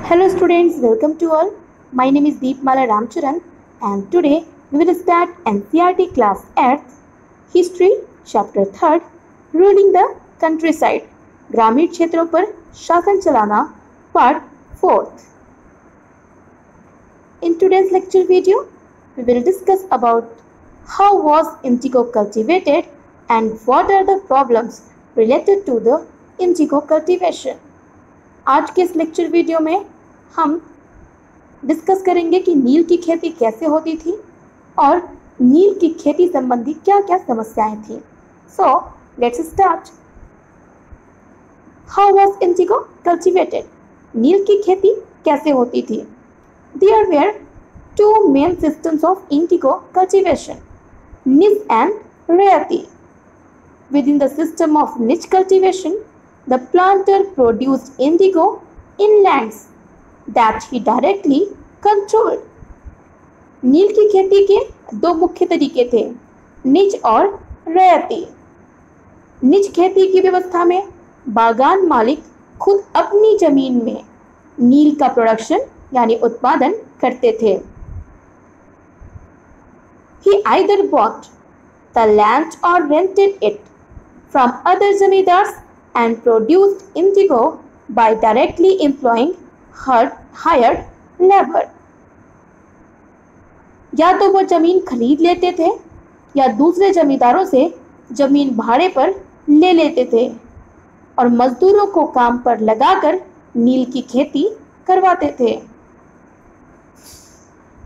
Hello students, welcome to all. My name is Deepmala Ramcharan and today we will start NCERT class 8 History Chapter 3 Ruling the Countryside ग्रामीण क्षेत्रों पर शासन चलाना Part 4. In today's lecture video, we will discuss about how was indigo cultivated and what are the problems related to the indigo cultivation. आज के इस lecture video में हम डिस्कस करेंगे कि नील की खेती कैसे होती थी और नील की खेती संबंधी क्या क्या समस्याएं थी. So let's start. How was indigo cultivated? नील की खेती कैसे होती थी? There were two main systems of indigo cultivation, niche and rarity. Within the system of niche cultivation, the planter produced indigo in lands that he directly controlled. नील की खेती के दो मुख्य तरीके थे, निज और रैयती. निज खेती की व्यवस्था में बागान मालिक खुद अपनी जमीन में नील का प्रोडक्शन यानी उत्पादन करते थे. He either bought the land or rented it from other zamindars and produced indigo by directly employing hired labor. या तो वो जमीन खरीद लेते थे या दूसरे जमींदारों से जमीन भाड़े पर ले लेते थे और मजदूरों को काम पर लगाकर नील की खेती करवाते थे.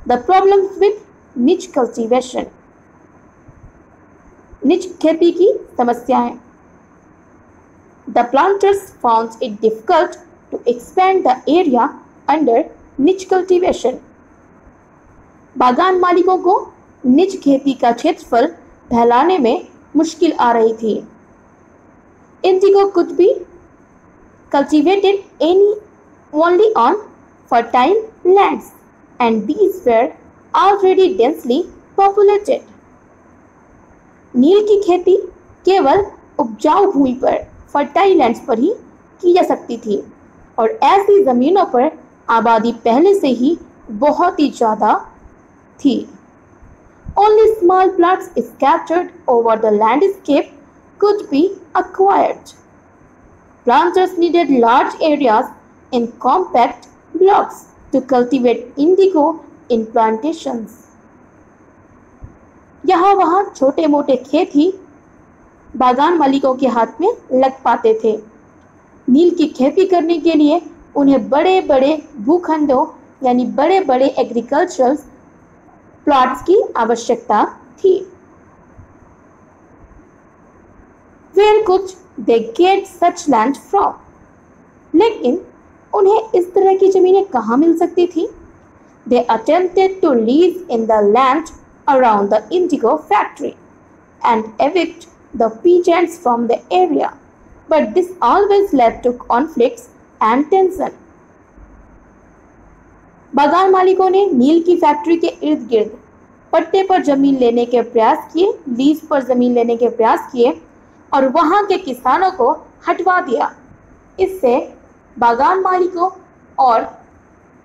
The problems with niche cultivation. निज खेती की समस्याएं. The planters found it difficult to expand the area under niche cultivation. बागान मालिकों को निज खेती का क्षेत्रफल फैलाने में मुश्किल आ रही थी. Indigo could be cultivated only on fertile lands and these were already densely populated. नील की खेती केवल उपजाऊ भूमि पर फर्टाइल लैंड्स पर ही की जा सकती थी और ऐसी जमीनों पर आबादी पहले से ही बहुत ही ज़्यादा थी. Only small plots scattered over the landscape could be acquired. Planters needed large areas in compact blocks to cultivate indigo in plantations. यहाँ वहाँ छोटे मोटे खेत ही बागान मालिकों के हाथ में लग पाते थे. नील की खेती करने के लिए उन्हें बड़े बड़े भूखंडों यानी बड़े बड़े एग्रीकल्चरल प्लॉट्स की आवश्यकता थी. Where could they get such land from? लेकिन उन्हें इस तरह की जमीनें कहाँ मिल सकती थी? They attempted to lease in the land around the indigo factory and evict the peasants from the area, but this always led to conflicts and tension. बागान मालिकों ने नील की फैक्ट्री के इर्द गिर्द पट्टे पर जमीन लेने के प्रयास किए, लीज पर जमीन लेने के प्रयास किए और वहां के किसानों को हटवा दिया. इससे बागान मालिकों और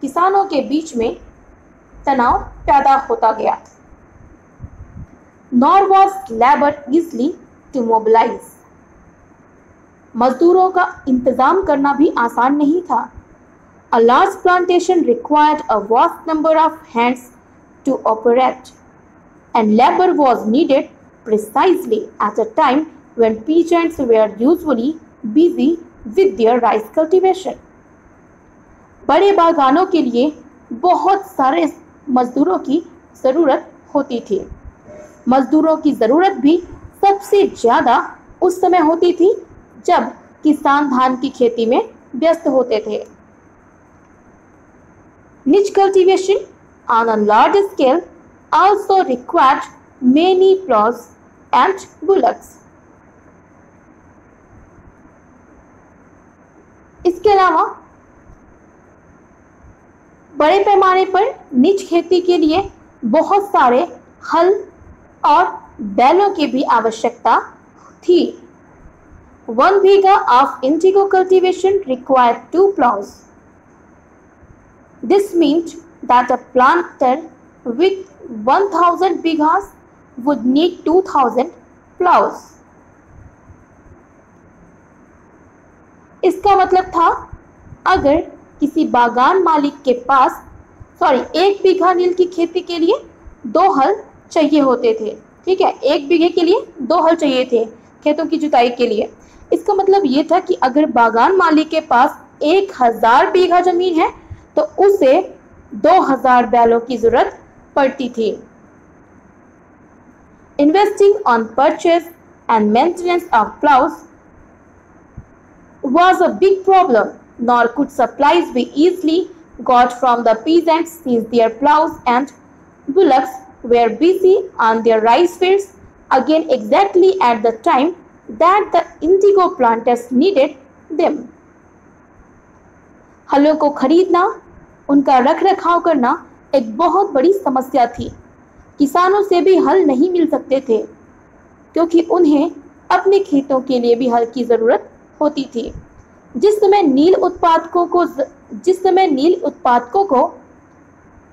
किसानों के बीच में तनाव पैदा होता गया. Nor was labor easily to mobilize. मजदूरों का इंतजाम करना भी आसान नहीं था. A large plantation required a vast number of hands to operate, and labor was needed precisely at a time when peasants were usually busy with their rice cultivation. बड़े बागानों के लिए बहुत सारे मजदूरों की ज़रूरत होती थी. मजदूरों की ज़रूरत भी सबसे ज़्यादा उस समय होती थी जब किसान धान की खेती में व्यस्त होते थे. Niche cultivation on a large scale also required many plows and bullocks. इसके अलावा बड़े पैमाने पर निज खेती के लिए बहुत सारे हल और बैलों की भी आवश्यकता थी. 1 बीघा of indigo cultivation required 2 plows. This meant that a planter with 1000 bighas would need 2000 plows. इसका मतलब था अगर किसी बागान मालिक के पास 1 बीघा नील की खेती के लिए 2 हल चाहिए होते थे। ठीक है, 1 बीघे के लिए 2 हल चाहिए थे खेतों की जुताई के लिए। इसका मतलब ये था कि अगर बागान मालिक के पास 1000 बीघा जमीन है तो उसे 2000 बैलों की जरूरत पड़ती थी। Investing on purchase and maintenance of plows was a big problem, nor could supplies be easily got from the peasants since their plows and bullocks were busy on their rice fields, again exactly at the time that the indigo planters needed them. हलों को खरीदना, उनका रख रखाव करना एक बहुत बड़ी समस्या थी। किसानों से भी हल नहीं मिल सकते थे क्योंकि उन्हें अपने खेतों के लिए भी हल की जरूरत होती थी। जिस समय नील उत्पादकों को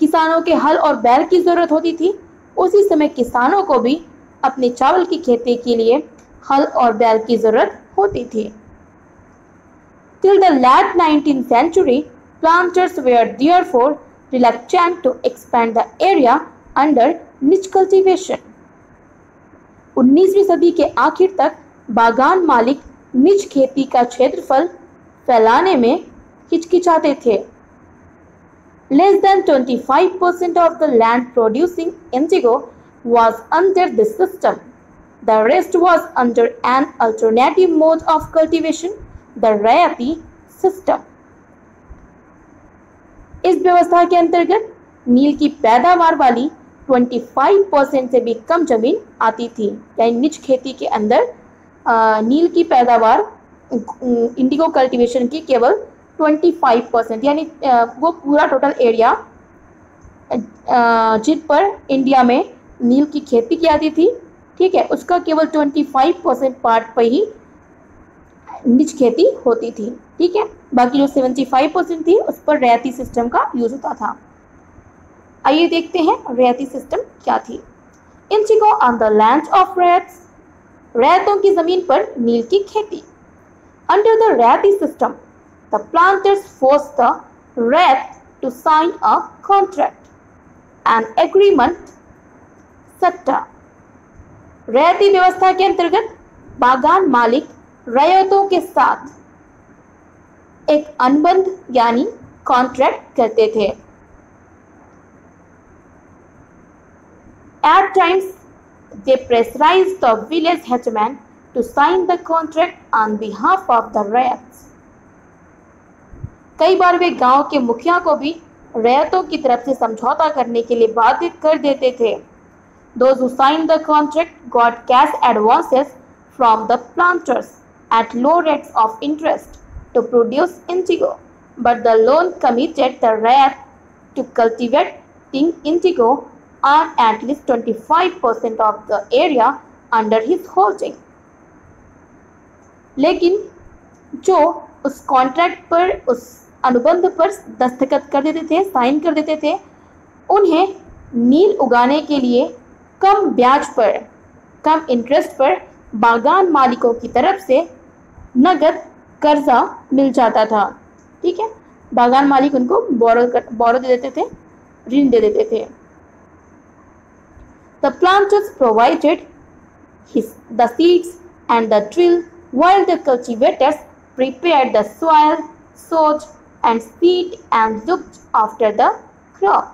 किसानों के हल और बैल की जरूरत होती थी, उसी समय किसानों को भी अपने चावल की खेती के लिए हल और बैल की जरूरत होती थी। Till the late 19th century, planters were therefore reluctant to expand the area under niche cultivation. 19वीं सदी के आखिर तक बागान मालिक निज खेती का क्षेत्रफल फैलाने में हिचकिचाते थे। Less than 25% of the land producing indigo was under this system. The rest was under an alternative mode of cultivation, the रैयती system. इस व्यवस्था के अंतर्गत नील की पैदावार वाली 25% से भी कम जमीन आती थी। यानी निज खेती के अंदर नील की पैदावार इंडिगो कल्टीवेशन की केवल 25%, यानी वो पूरा टोटल एरिया जिन पर इंडिया में नील की खेती की जाती थी, ठीक है, उसका केवल 25% पार्ट पर ही निज खेती होती थी। ठीक है, बाकी जो 75% थी उस पर रैयती सिस्टम का यूज होता था। आइए देखते हैं रैयती सिस्टम क्या थी। Indigo on the land of ryots, रैयतों की जमीन पर नील की खेती। Under the raiyati system, the planters force the ryot to sign a contract, an agreement, satta. रैयती व्यवस्था के अंतर्गत बागान मालिक रैयतों के साथ एक अनुबंध यानी कॉन्ट्रैक्ट करते थे। At times, they pressurized the village headman to sign the contract on behalf of the rayats. कई बार वे गांव के मुखिया को भी रैयतों की तरफ से समझौता करने के लिए बाधित कर देते थे। Those who signed the contract got cash advances from the planters at low rates of interest to produce indigo, but the loan committed the rayat to cultivating indigo on at least 25% of the area under his holding. लेकिन जो उस contract पर, उस अनुबंध पर दस्तखत कर देते थे, साइन कर देते थे, उन्हें नील उगाने के लिए कम ब्याज पर, कम इंटरेस्ट पर बागान मालिकों की तरफ से नगद कर्जा मिल जाता था। ठीक है, बागान मालिक उनको बोरो दे देते थे, ऋण दे देते थे। The planters provided the seeds and the drill, while the cultivators prepared the soil, sowed and seed and looked after the crop.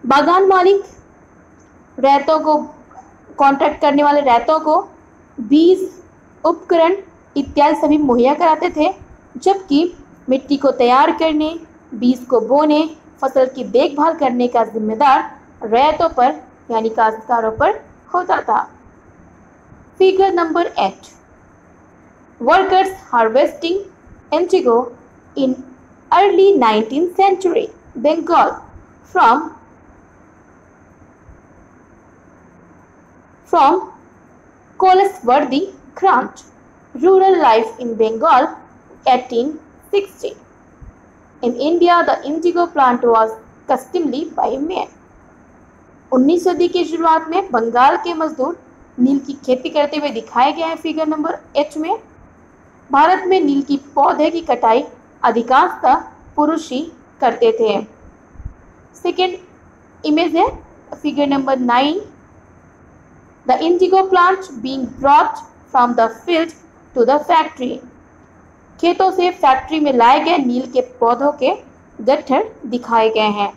बागान मालिक रैयतों को, कॉन्ट्रैक्ट करने वाले रैयतों को बीज, उपकरण इत्यादि सभी मुहैया कराते थे, जबकि मिट्टी को तैयार करने, बीज को बोने, फसल की देखभाल करने का जिम्मेदार रैयतों पर यानी काश्तकारों पर होता था। Figure number 8, workers harvesting indigo in early 19th century, Bengal. From Colesworthey Grant, rural life in Bengal 1860। In India, the indigo plant was customarily by men. 19वीं सदी की शुरुआत में बंगाल के मजदूर नील की खेती करते हुए दिखाए गए हैं फिगर नंबर H में। भारत में नील की पौधे की कटाई अधिकांशतः पुरुष ही करते थे। सेकेंड इमेज है figure number 9। The indigo plant being brought from the field to the factory. खेतों से फैक्ट्री में लाए गए नील के पौधों के गट्ठर दिखाए गए हैं।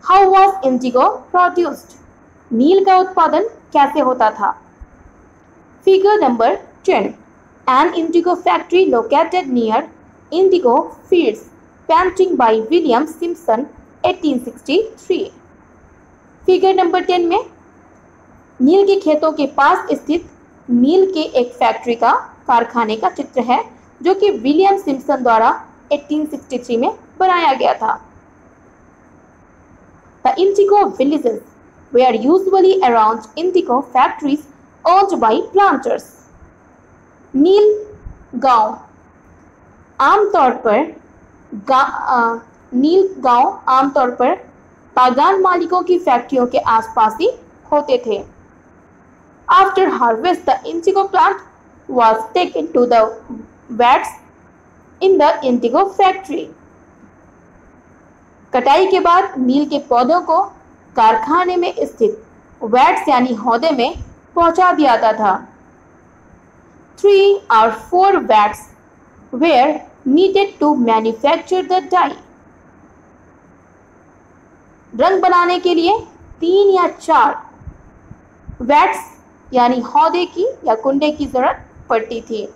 How was indigo produced? नील का उत्पादन कैसे होता था? Figure number 10. An indigo factory located near Indigo Fields, painting by William Simpson, 1863. Figure number 10 में नील के खेतों के पास स्थित नील के एक फैक्ट्री का कारखाने का चित्र है जो कि विलियम सिम्पसन द्वारा 1863 में बनाया गया था। The indigo villages were usually around indigo factories owned by planters. नील गांव आमतौर पर बागान मालिकों की फैक्ट्रियों के आसपास ही होते थे। After harvest, the indigo plant was taken to the vats in the indigo factory. कटाई के बाद नील के पौधों को कारखाने में स्थित वैट्स यानी हौदे में पहुंचा दिया जाता था। 3 or 4 vats were needed to manufacture the dye. रंग बनाने के लिए 3 या 4 वैट्स यानी हौदे की या कुंडे की जरूरत पड़ती थी।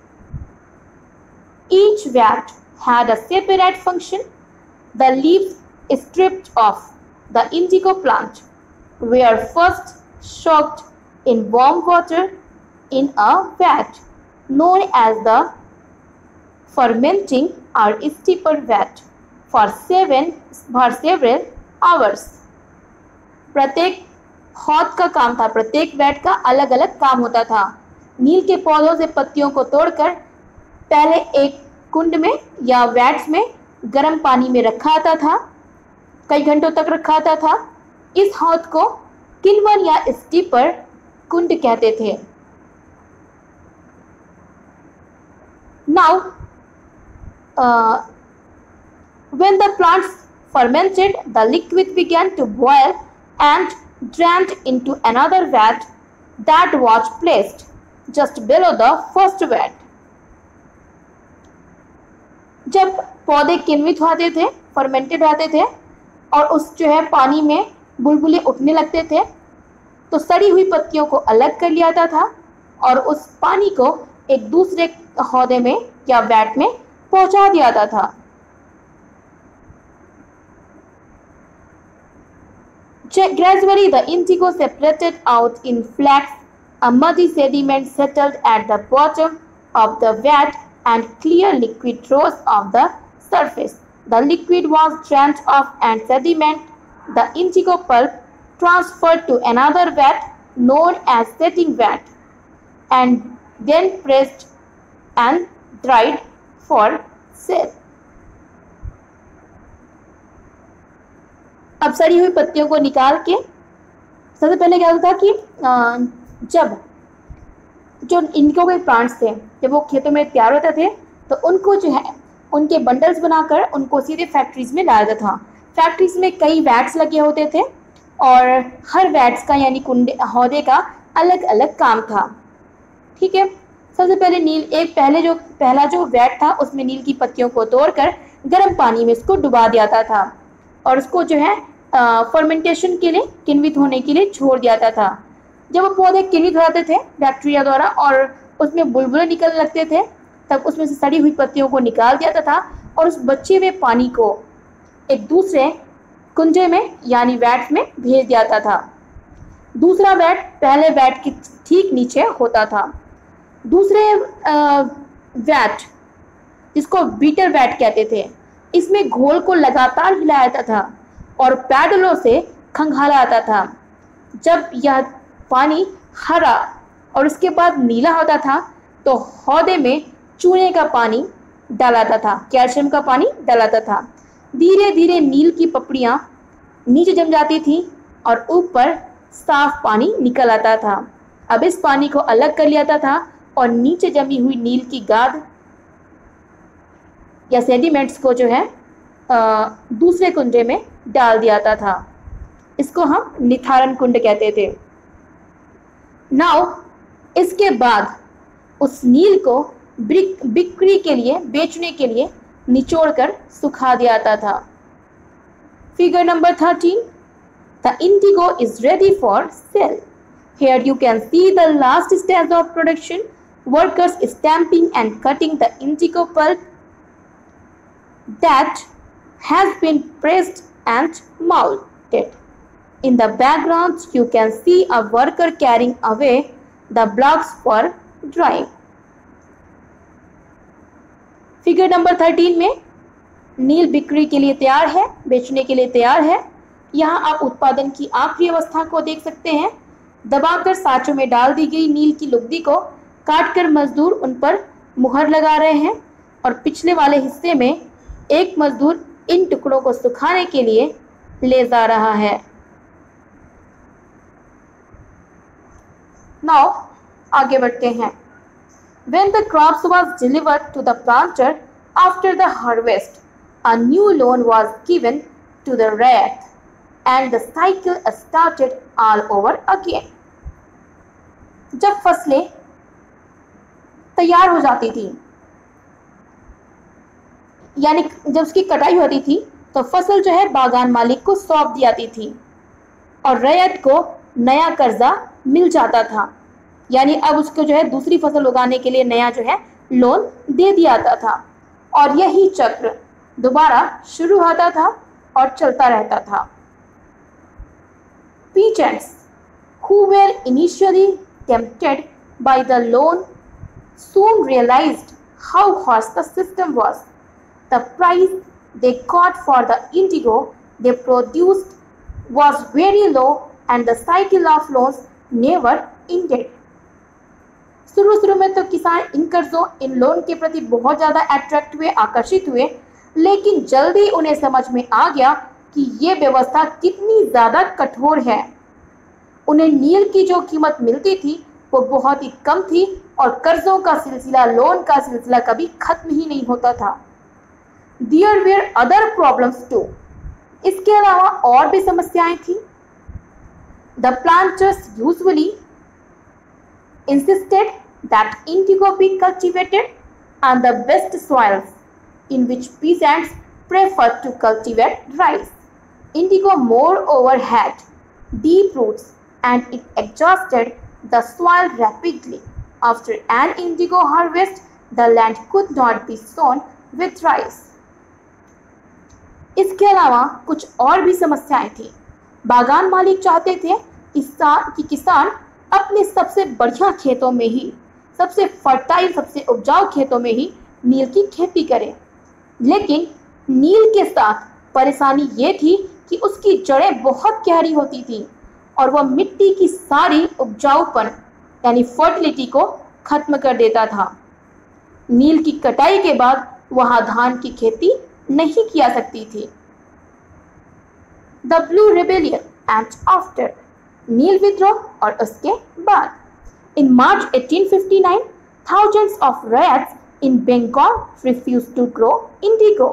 Each vat had a separate function. The leaves stripped off the indigo plant were first soaked in warm water in a vat known as the fermenting or steeper vat for several hours. प्रत्येक हौद का काम था, प्रत्येक VAT का अलग अलग काम होता था। नील के पौधों से पत्तियों को तोड़कर पहले एक कुंड में या वैट्स में गर्म पानी में रखा जाता था, कई घंटों तक रखा जाता था। इस हौद को किल्वन या स्टीपर कुंड कहते थे। Now, when the plants fermented, the liquid began to boil and drained into another vat that was placed just below the first vat. जब पौधे किण्वित होते थे, फर्मेंटेड होते थे और उस जो है पानी में बुलबुले उठने लगते थे तो सड़ी हुई पत्तियों को अलग कर लिया जाता था और उस पानी को एक दूसरे हौदे में या वैट में पहुंचा दिया जाता था। Gradually, the indigo separated out in flax. A muddy sediment settled at the bottom of the vat and clear liquid rose off the surface. The liquid was drained off and sediment, the indigo pulp, transferred to another vat known as setting vat and then pressed and dried for sale. अब सड़ी हुई पत्तियों को निकाल के सबसे पहले क्या होता था कि जब जो इंडिगो के प्लांट्स थे जब वो खेतों में तैयार होते थे तो उनको जो है उनके बंडल्स बनाकर उनको सीधे फैक्ट्रीज में लाया जाता था। फैक्ट्रीज में कई वैट्स लगे होते थे और हर वैट्स का यानी कुंडे हौदे का अलग अलग काम था। ठीक है, सबसे पहले पहला जो वैट था उसमें नील की पत्तियों को तोड़कर गर्म पानी में इसको डुबा दिया जाता था और उसको जो है फर्मेंटेशन के लिए किण्वित होने के लिए छोड़ दिया जाता था। जब वो पौधे किण्वित हो जाते थे बैक्टीरिया द्वारा और उसमें बुलबुले निकलने लगते थे तब उसमें से सड़ी हुई पत्तियों को निकाल दिया जाता था और उस बचे हुए पानी को एक दूसरे कुंजे में यानी वैट में भेज दिया जाता था। दूसरा वैट पहले वैट के ठीक नीचे होता था। दूसरे वैट जिसको बीटर वैट कहते थे, इसमें घोल को लगातार हिलाया जाता था और पैडलों से खंगाला जाता था। जब यह पानी हरा और उसके बाद नीला होता था तो हौदे में चूने का पानी डालाता था, कैल्शियम का पानी डालाता था। धीरे धीरे नील की पपड़ियाँ नीचे जम जाती थी और ऊपर साफ पानी निकल आता था। अब इस पानी को अलग कर लिया था और नीचे जमी हुई नील की गाद या सेडिमेंट्स को जो है दूसरे कुंडे में डाल दिया था। इसको हम निथारण कुंड कहते थे। नाउ इसके बाद उस नील को बिक्री के लिए, बेचने के लिए निचोड़कर सुखा दिया जाता था। Figure number 13, the indigo is ready for sale. Here you can see the last stage of production, workers stamping and cutting the indigo pulp that has been pressed and molded. In the background you can see a worker carrying away the blocks for drying. Figure number 13 में नील बिक्री के लिए तैयार है, बेचने के लिए तैयार है। यहाँ आप उत्पादन की आखिरी अवस्था को देख सकते हैं। दबाकर साँचों में डाल दी गई नील की लुगदी को काटकर मजदूर उन पर मुहर लगा रहे हैं और पिछले वाले हिस्से में एक मजदूर इन टुकड़ों को सुखाने के लिए ले जा रहा है। नाउ आगे बढ़ते हैं। When the crops was delivered to the planter after the harvest, a new loan was given to the rye and the cycle started all over again. जब फसलें तैयार हो जाती थी, यानी जब उसकी कटाई होती थी, तो फसल जो है बागान मालिक को सौंप दी जाती थी और रैयत को नया कर्जा मिल जाता था। यानी अब उसको जो है दूसरी फसल उगाने के लिए नया जो है लोन दे दिया जाता था और यही चक्र दोबारा शुरू होता था और चलता रहता था। Peasants who were initially tempted by the loan soon realized how harsh the system was. The price they got for the indigo they produced was very low and the cycle of loans never ended. शुरू में तो किसान इन कर्जों, इन loan के प्रति बहुत ज़्यादा attract हुए, आकर्षित हुए, लेकिन जल्दी उन्हें समझ में आ गया कि ये व्यवस्था कितनी ज़्यादा कठोर है। उन्हें नील की जो कीमत मिलती थी वो बहुत ही कम थी और कर्जों का सिलसिला, लोन का सिलसिला कभी खत्म ही नहीं होता था। There were other problems too. इसके अलावा और भी समस्याएं थी। The planters usually insisted that indigo be cultivated on the best soils, in which peasants preferred to cultivate rice. Indigo moreover had deep roots and it exhausted the soil rapidly. After an indigo harvest, the land could not be sown with rice. इसके अलावा कुछ और भी समस्याएं थी। बागान मालिक चाहते थे कि किसान अपने सबसे बढ़िया खेतों में ही, सबसे फर्टाइल, सबसे उपजाऊ खेतों में ही नील की खेती करें, लेकिन नील के साथ परेशानी ये थी कि उसकी जड़ें बहुत गहरी होती थी और वह मिट्टी की सारी उपजाऊपन यानी फर्टिलिटी को खत्म कर देता था। नील की कटाई के बाद वहां धान की खेती नहीं किया सकती थी। The blue rebellion and after, नील विद्रोह और उसके बाद। In March 1859, thousands of ryots in Bengal refused to grow indigo.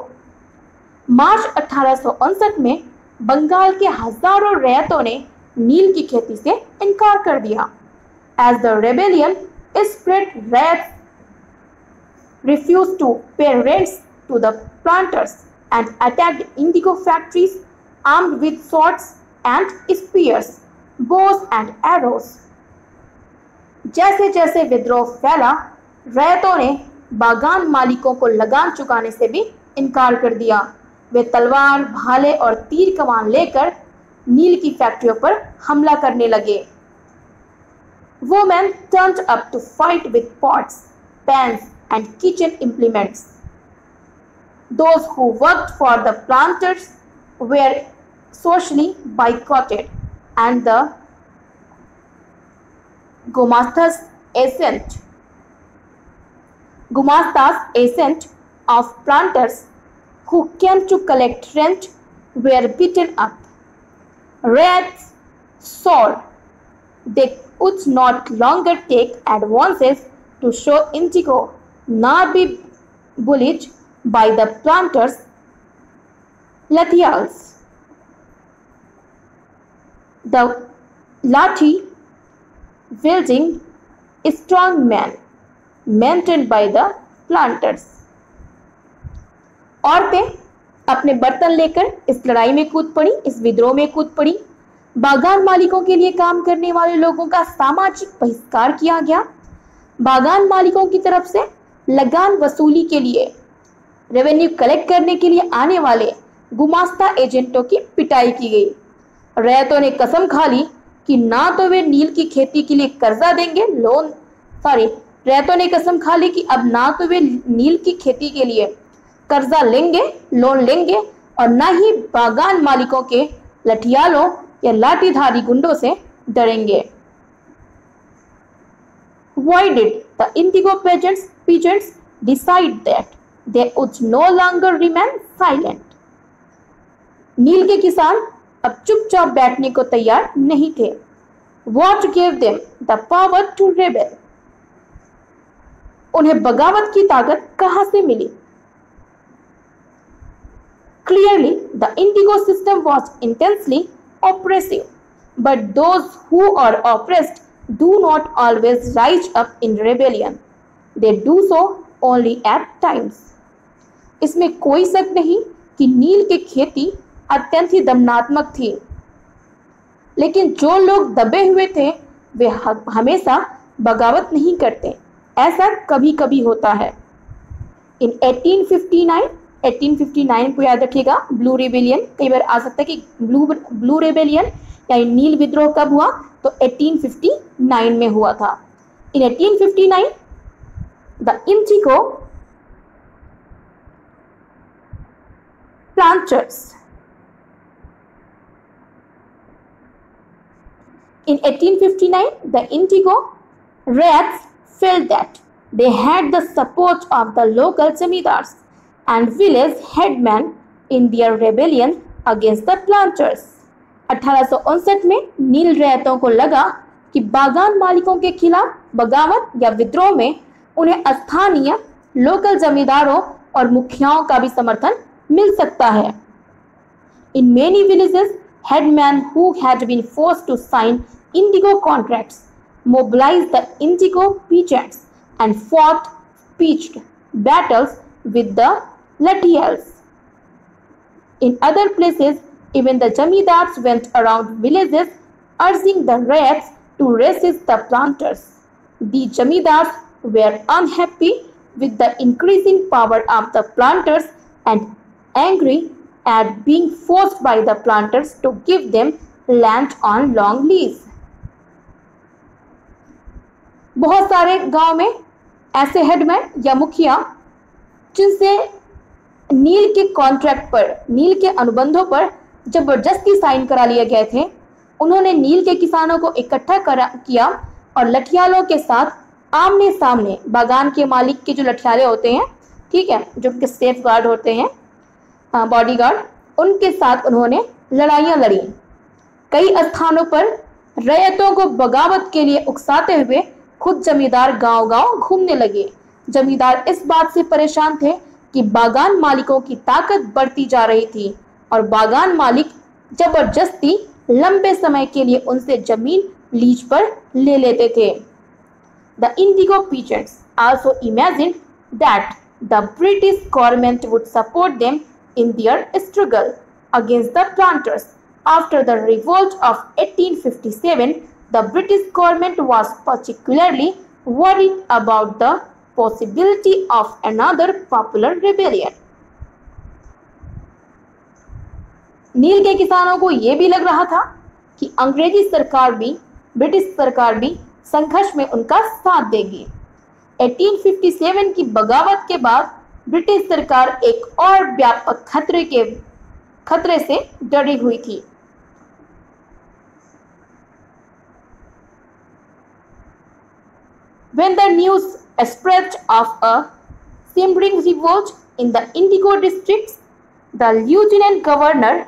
मार्च 1859 में बंगाल के हजारों रैयतों ने नील की खेती से इनकार कर दिया। As the rebellion spread, ryots refused to pay rents to the planters and attacked indigo factories armed with swords and spears, bows and arrows. जैसे जैसे विद्रोह फैला, रैयतों ने बागान मालिकों को लगान चुकाने से भी इनकार कर दिया। वे तलवार, भाले और तीर कमान लेकर नील की फैक्ट्रियों पर हमला करने लगे। Women turned up to fight with pots, pans and kitchen implements. Those who worked for the planters were socially boycotted and the Gumastas ascent of planters who came to collect rent were beaten up. Rats saw they would not longer take advances to show indigo, nor be bullied by the planters' lathials. The lathi wielding strong man maintained by the planters. औरतें अपने बर्तन लेकर इस लड़ाई में कूद पड़ी, इस विद्रोह में कूद पड़ी। बागान मालिकों के लिए काम करने वाले लोगों का सामाजिक बहिष्कार किया गया। बागान मालिकों की तरफ से लगान वसूली के लिए, रेवेन्यू कलेक्ट करने के लिए आने वाले गुमास्ता एजेंटों की पिटाई की गई। रैयतों ने कसम खा ली कि ना तो वे नील की खेती के लिए कर्जा देंगे, रैयतों ने कसम खा ली कि अब ना तो वे नील की खेती के लिए कर्जा लेंगे, लोन लेंगे, और ना ही बागान मालिकों के लठियालों या लाठीधारी गुंडों से डरेंगे। Why did the indigo peasants decide that they would no longer remain silent? नील के किसान अब चुपचाप बैठने को तैयार नहीं थे। What gave them the power to rebel? उन्हें बगावत की ताकत कहां से मिली? Clearly, the indigo system was intensely oppressive, but those who are oppressed do not always rise up in rebellion. They do so only at times. इसमें कोई शक नहीं कि नील की खेती अत्यंत ही दमनात्मक थी, लेकिन जो लोग दबे हुए थे वे हमेशा बगावत नहीं करते। ऐसा कभी कभी होता है। इन 1859 को याद रखिएगा, ब्लू रिबेलियन, कई बार आ सकता है कि ब्लू रिबेलियन या नील विद्रोह कब हुआ, तो 1859 में हुआ था। इन 1859 the Indigo planters In 1859, the indigo rats felt that they had the support of the local zamindars and village headmen in their rebellion against the planters. 1859 में नील रैयतों को लगा कि बागान मालिकों के खिलाफ बगावत या विद्रोह में उन्हें स्थानीय लोकल जमींदारों और मुखियाओं का भी समर्थन मिल सकता है। In many villages, headmen who had been forced to sign indigo contracts mobilized the indigo peasants and fought pitched battles with the lathials. In other places, even the zamindars went around villages urging the rats to resist the planters. The zamindars were unhappy with the increasing power of the planters and angry at being forced by the planters to give them land on long lease. बहुत सारे गांव में ऐसे headman या मुखिया जिनसे नील के contract पर, नील के अनुबंधों पर जबरदस्ती साइन करा लिए गए थे, उन्होंने नील के किसानों को इकट्ठा किया और लठियालों के साथ आमने सामने, बागान के मालिक के जो लठियाले होते हैं, ठीक है, जो उनके सेफ गार्ड होते हैं, बॉडीगार्ड, उनके साथ उन्होंने लड़ाइयां लड़ी। कई स्थानों पर रैयतों को बगावत के लिए उकसाते हुए खुद जमींदार गांव-गांव घूमने लगे। जमींदार इस बात से परेशान थे कि बागान मालिकों की ताकत बढ़ती जा रही थी और बागान मालिक जबरदस्ती लंबे समय के लिए उनसे जमीन लीज पर ले लेते थे। The indigo peasants also imagined that the British government would support them in their struggle against the planters. After the revolt of 1857, the British government was particularly worried about the possibility of another popular rebellion. नील के किसानों को यह भी लग रहा था कि अंग्रेजी सरकार भी, ब्रिटिश सरकार भी संघर्ष में उनका साथ देगी। 1857 की बगावत के बाद ब्रिटिश सरकार एक और व्यापक खतरे से डरी हुई थी। When the news spread of a simmering revolt in the indigo districts, the lieutenant governor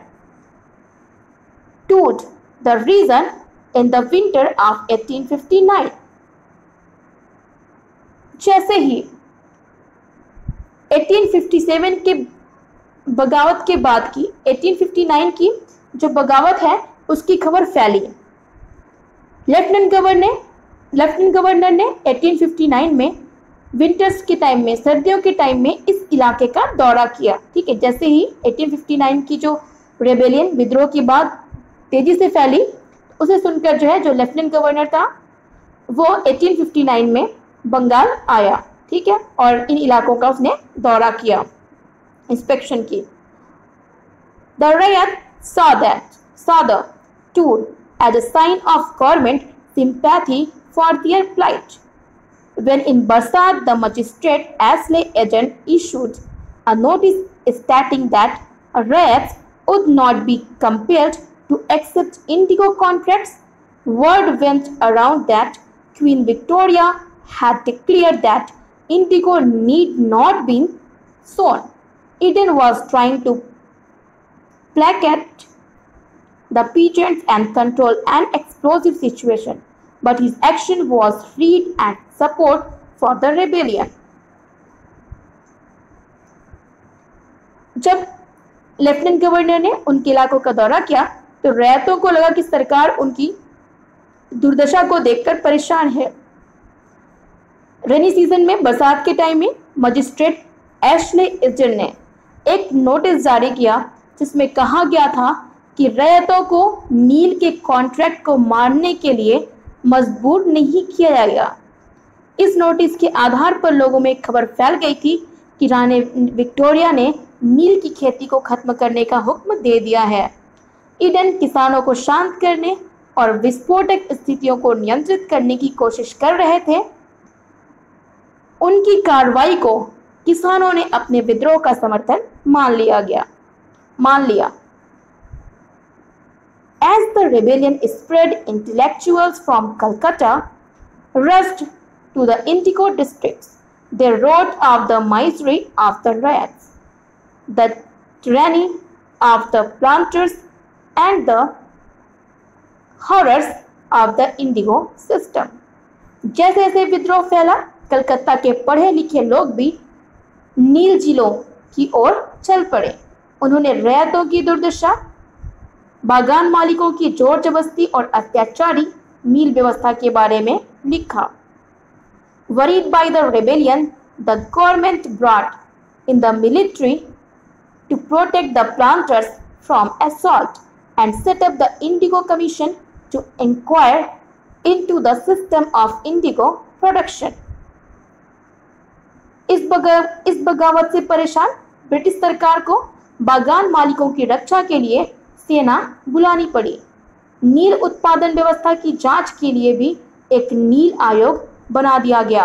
toured the region in the winter of 1859. जैसे ही 1857 के बगावत के बाद की 1859 की जो बगावत है उसकी खबर फैली। लेफ्टिनेंट गवर्नर ने 1859 में विंटर्स के टाइम में, सर्दियों के टाइम में इस इलाके का दौरा किया। ठीक है, जैसे ही 1859 की जो रेबेलियन विद्रोह की बात तेजी से फैली, उसे सुनकर जो है जो लेफ्टिनेंट गवर्नर था वो 1859 में बंगाल आया। ठीक है, और इन इलाकों का उसने दौरा किया, इंस्पेक्शन की। The Rayat saw the tour as a sign of government sympathy for their plight. When in Barsat, the magistrate Ashley agent issued a notice stating that Rayats would not be compelled to accept indigo contracts. Word went around that Queen Victoria had declared that indigo need not be sown. Eden was trying to placate the peasants and control an explosive situation, but his action was freed and support for the rebellion. जब lieutenant governor ने उनके इलाकों का दौरा किया तो रैयतों को लगा कि सरकार उनकी दुर्दशा को देखकर परेशान है। रेनी सीजन में, बरसात के टाइम में, मजिस्ट्रेट एशले एजेंट ने एक नोटिस जारी किया जिसमें कहा गया था कि रैयतों को नील के कॉन्ट्रैक्ट को मानने के लिए मजबूर नहीं किया जाएगा। इस नोटिस के आधार पर लोगों में खबर फैल गई थी कि रानी विक्टोरिया ने नील की खेती को खत्म करने का हुक्म दे दिया है। ईडन किसानों को शांत करने और विस्फोटक स्थितियों को नियंत्रित करने की कोशिश कर रहे थे। उनकी कार्रवाई को किसानों ने अपने विद्रोह का समर्थन मान लिया। As the rebellion spread, intellectuals from Calcutta rushed to the indigo districts. They wrote of the misery of the riots, the tyranny of the planters, and the horrors of the indigo system. जैसे जैसे विद्रोह फैला, कलकत्ता के पढ़े लिखे लोग भी नील जिलों की ओर चल पड़े। उन्होंने रैयतों की दुर्दशा, बागान मालिकों की जोर जबरदस्ती और अत्याचारी नील व्यवस्था के बारे में लिखा। Worried by the rebellion, the government brought in the military to protect the planters from assault and set up the Indigo Commission to inquire into the system of indigo production. इस बगावत से परेशान ब्रिटिश सरकार को बागान मालिकों की रक्षा के लिए सेना बुलानी पड़ी। नील उत्पादन व्यवस्था की जांच के लिए भी एक नील आयोग बना दिया गया।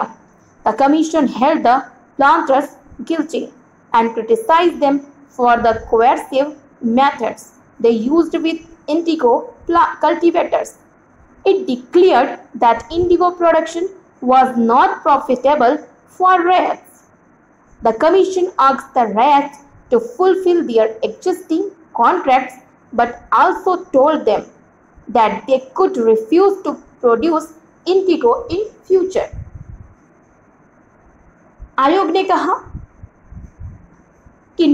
The commission held the planters guilty and criticized them for the coercive methods they used with indigo cultivators. It declared that indigo production was not profitable for riots. The commission asked the riots to fulfill their existing contracts but also told them that they could refuse to produce indigo in future. आयोग ने कहा कि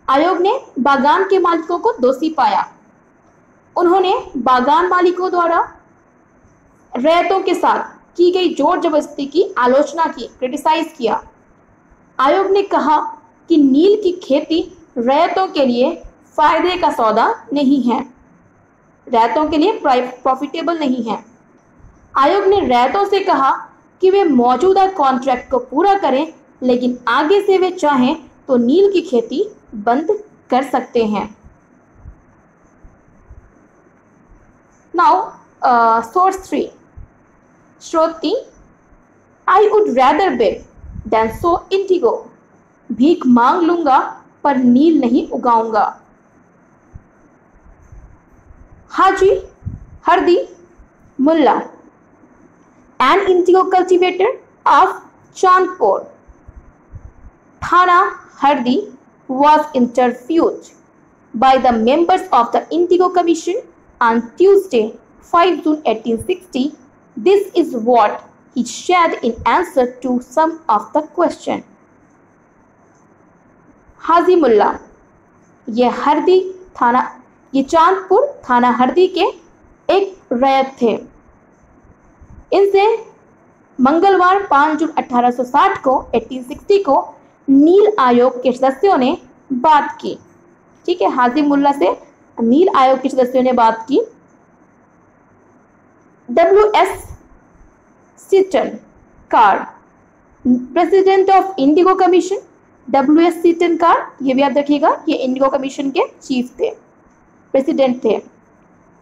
आयोग ने बागान के मालिकों को दोषी पाया। उन्होंने बागान मालिकों द्वारा रैयतों के साथ की गई जोर जबरदस्ती की आलोचना की, क्रिटिसाइज किया। आयोग ने कहा कि नील की खेती रैयतों के लिए फायदे का सौदा नहीं है, रैयतों के लिए प्रॉफिटेबल नहीं है। आयोग ने रैयतों से कहा कि वे मौजूदा कॉन्ट्रैक्ट को पूरा करें, लेकिन आगे से वे चाहें तो नील की खेती बंद कर सकते हैं। नाउ सोर्स 3, स्रोत 3, I would rather beg than sow indigo. भीख मांग लूंगा पर नील नहीं उगाऊंगा। हाजी हरदी मुल्ला, an indigo cultivator of Chandpur, Thana Hardi was interviewed by the members of the Indigo Commission on Tuesday, 5 June 1860. This is what he shared in answer to some of the question. हाजी मुल्ला, ये चांदपुर थाना हरदी के एक रैयत थे। इनसे मंगलवार 5 जून 1860 को 1860 को नील आयोग के सदस्यों ने बात की। ठीक है, हाजी मुल्ला से नील आयोग के सदस्यों ने बात की। W.S. Seton Karr, president of Indigo Commission. W.S. Seton Karr, ये भी याद रखिएगा, ये इंडिगो कमीशन के चीफ थे, प्रेसिडेंट थे।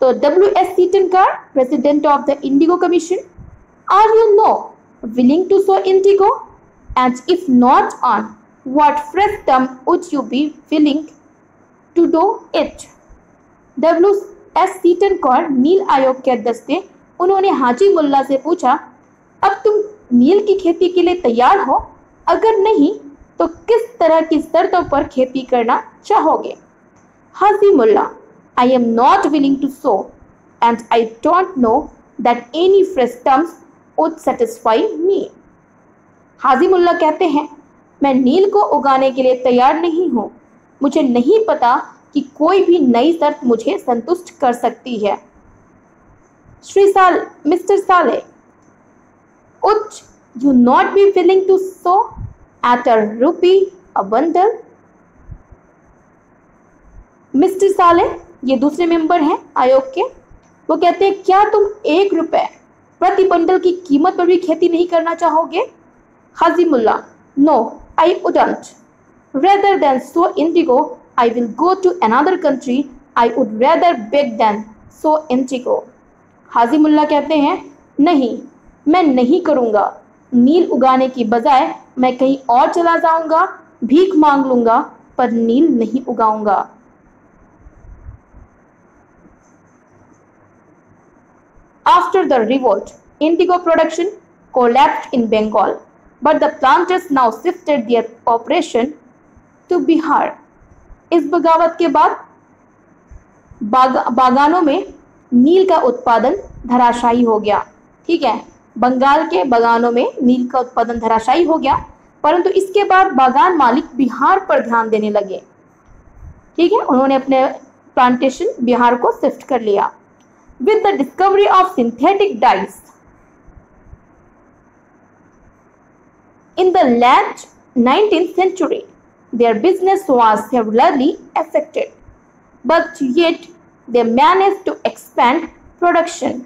तो W.S. Seton Karr, president of the Indigo Commission, are you now willing to sow indigo, and if not, on what fresh term would you be willing to do it? W.S. Seton Karr नील आयोग के अध्यक्ष थे। उन्होंने हाजी मुल्ला से पूछा, अब तुम नील की खेती के लिए तैयार हो? अगर नहीं तो किस तरह की शर्तों पर खेती करना चाहोगे? हाजी मुल्ला, I am not willing to sow and I don't know that any fresh terms would satisfy me. हाजी मुल्ला कहते हैं, मैं नील को उगाने के लिए तैयार नहीं हूँ। मुझे नहीं पता कि कोई भी नई शर्त मुझे संतुष्ट कर सकती है। मिस्टर साले, would you not be willing to sow at a rupee a bundle? Mister साले, ये दूसरे मेंबर हैं आयोग के, वो कहते हैं, क्या तुम 1 रुपए प्रति बंडल की कीमत पर भी खेती नहीं करना चाहोगे? Haji Mulla, no I wouldn't. Rather than sow indigo I will go to another country. I would rather beg than sow indigo. Haji Mulla कहते हैं, नहीं, मैं नहीं करूंगा। नील उगाने की बजाय मैं कहीं और चला जाऊंगा, भीख मांग लूंगा, पर नील नहीं उगाऊंगा। After the revolt, indigo production collapsed in Bengal, but the planters now shifted their operation to Bihar. इस बगावत के बाद बागानों में नील का उत्पादन धराशायी हो गया। ठीक है, बंगाल के बागानों में नील का उत्पादन धराशायी हो गया, परंतु इसके बाद बागान मालिक बिहार पर ध्यान देने लगे। ठीक है, उन्होंने अपने प्लांटेशन बिहार को शिफ्ट कर लिया। With the discovery of synthetic dyes in the late 19th century, their business was severely affected, but yet they managed to expand production.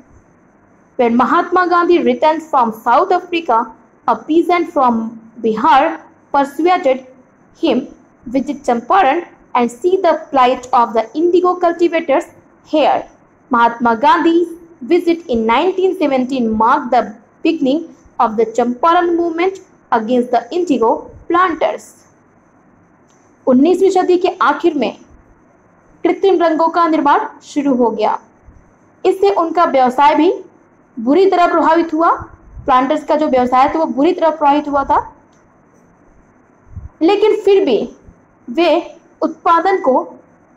When Mahatma Gandhi returned from South Africa, a peasant from Bihar persuaded him to visit Champaran and see the plight of the indigo cultivators here. Mahatma Gandhi's visit in 1917 marked the beginning of the Champaran movement against the indigo planters. 19वीं सदी के आखिर में कृत्रिम रंगों का निर्माण शुरू हो गया। इससे उनका व्यवसाय भी बुरी तरह प्रभावित हुआ। प्लांटर्स का जो व्यवसाय था वो बुरी तरह प्रभावित हुआ था, लेकिन फिर भी वे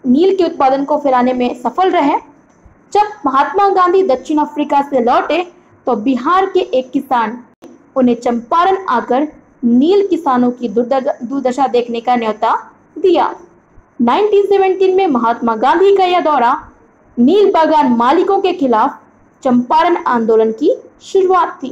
नील के उत्पादन को फैलाने में सफल रहे। जब महात्मा गांधी दक्षिण अफ्रीका से लौटे तो बिहार के एक किसान उन्हें चंपारण आकर नील किसानों की दुर्दशा देखने का न्योता दिया। 1917 में महात्मा गांधी का यह दौरा नील बागान मालिकों के खिलाफ चंपारण आंदोलन की शुरुआत थी।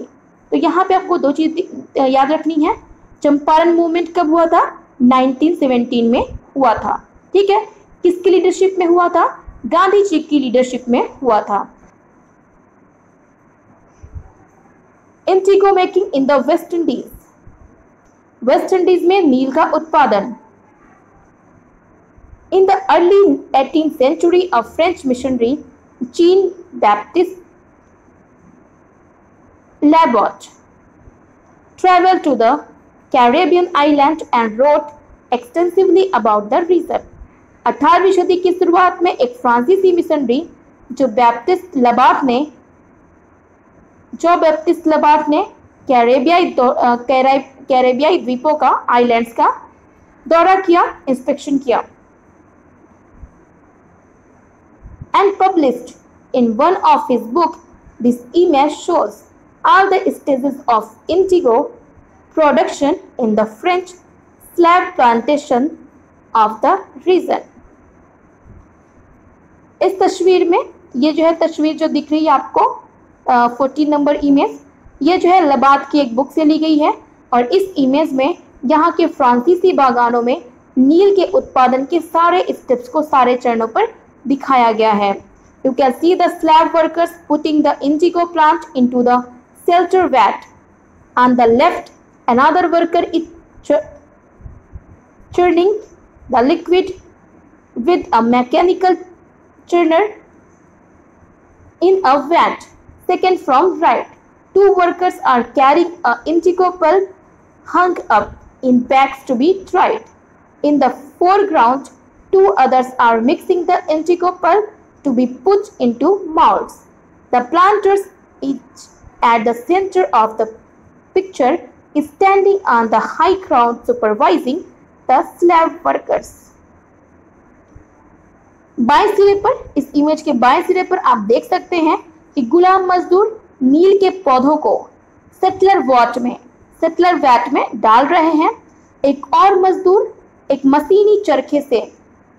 तो यहाँ पे आपको 2 चीज याद रखनी है। चंपारण मूवमेंट कब हुआ था? 1917 में हुआ था। ठीक है, किसकी लीडरशिप में हुआ था? गांधी जी की लीडरशिप में हुआ था। Indigo making in the West Indies, West Indies में नील का उत्पादन। In the early 18th century, a French missionary, Jean Baptiste Labat, traveled to the Caribbean island and wrote extensively about the region. 18वीं सदी की शुरुआत में एक फ्रांसीसी मिशनरी जो बैप्टिस्ट लबार्ट ने कैरेबियाई द्वीपों का, आइलैंड्स का दौरा किया, इंस्पेक्शन किया, and published in one of his books. This image shows all the stages of indigo production in the French slave plantation of the region. इस तस्वीर में ये जो है तस्वीर जो दिख रही है आपको 14 नंबर इमेज, ये जो है लबाद की एक बुक से ली गई है और इस इमेज में यहाँ के फ्रांसीसी बागानों में नील के उत्पादन के सारे स्टेप्स को, सारे चरणों पर दिखाया गया है। You can see the slave workers putting the indigo plant into the shelter vat. On the left, another worker is churning the liquid with a mechanical churner in a vat. Second from right, two workers are carrying an indigo pulp hung up in bags to be dried. In the foreground, two others are mixing the indigo pulp to be put into molds. The planters, each at the center of the picture, is standing on the high ground supervising the slave workers. बाएं सिरे पर, इस image के बाएं सिरे पर आप देख सकते हैं कि गुलाम मजदूर नील के पौधों को सेटलर वैट में डाल रहे हैं। एक और मजदूर एक मशीनी चरखे से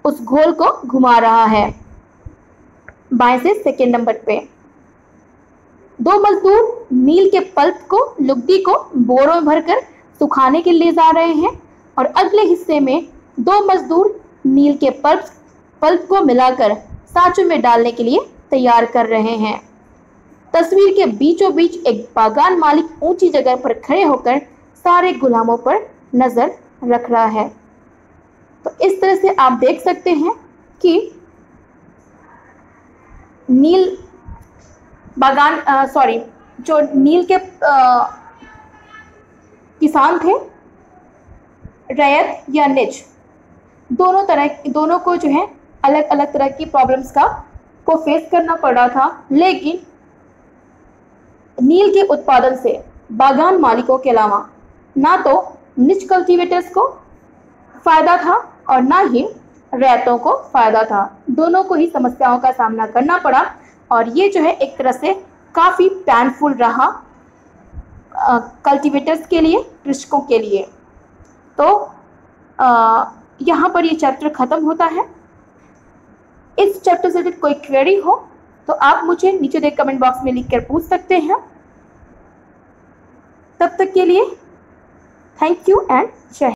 उस घोल को घुमा रहा है। बाएं से सेकेंड नंबर पे दो मजदूर नील के पल्प को, लुगदी को बोरों में भरकर सुखाने के लिए जा रहे हैं और अगले हिस्से में दो मजदूर नील के पल्प को मिलाकर सांचों में डालने के लिए तैयार कर रहे हैं। तस्वीर के बीचों बीच एक बागान मालिक ऊंची जगह पर खड़े होकर सारे गुलामों पर नजर रख रहा है। तो इस तरह से आप देख सकते हैं कि नील जो नील के किसान थे, रैयत या निज, दोनों को जो है अलग अलग तरह की प्रॉब्लम्स को फेस करना पड़ा था, लेकिन नील के उत्पादन से बागान मालिकों के अलावा ना तो निज कल्टीवेटर्स को फायदा था और ना ही रैयतों को फायदा था। दोनों को ही समस्याओं का सामना करना पड़ा और ये जो है एक तरह से काफ़ी पेनफुल रहा कल्टीवेटर्स के लिए, कृषकों के लिए। तो यहाँ पर ये चैप्टर ख़त्म होता है। इस चैप्टर से कोई क्वेरी हो तो आप मुझे नीचे दे कमेंट बॉक्स में लिखकर पूछ सकते हैं। तब तक के लिए थैंक यू एंड जय हिंद।